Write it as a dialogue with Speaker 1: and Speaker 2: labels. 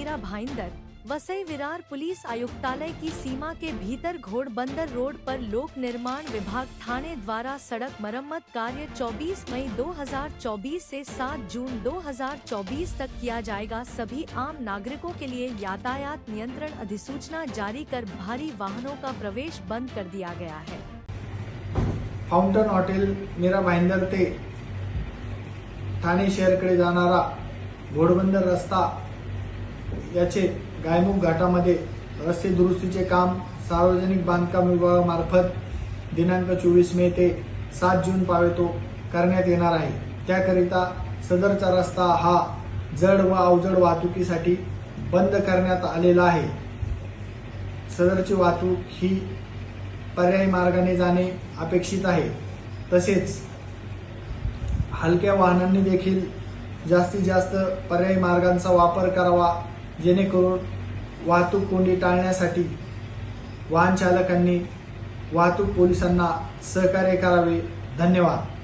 Speaker 1: मेरा भाईंदर वसई विरार पुलिस आयुक्तालय की सीमा के भीतर घोड़बंदर रोड पर लोक निर्माण विभाग थाने द्वारा सड़क मरम्मत कार्य 24 मई 2024 से 7 जून 2024 तक किया जाएगा। सभी आम नागरिकों के लिए यातायात नियंत्रण अधिसूचना जारी कर भारी वाहनों का प्रवेश बंद कर दिया गया है।
Speaker 2: फाउंटन हॉटेल मेरा भाईंदर ते ठाणे शहरकडे जाणारा घोडबंदर रस्ता याचे गायमुख घाटामध्ये रस्ते दुरुस्तीचे काम सार्वजनिक बांधकाम विभागामार्फत दिनांक 24 मे ते 7 जून पावेतो करण्यात येणार आहे। त्याकरिता सदरचा रस्ता हा जड व अवजड वाहतुकीसाठी बंद करण्यात आलेला आहे। सदरची वाहतूक ही पर्यायी मार्गाने जाणे अपेक्षित आहे। तसेच हलक्या वाहनांनी देखील जास्तीत जास्त पर्यायी मार्गांचा वापर करावा, जेणेकरून वाहतूक कोंडी टाळण्यासाठी वाहन चालकांनी वाहतूक पोलिसांना सहकार्य करावे। धन्यवाद।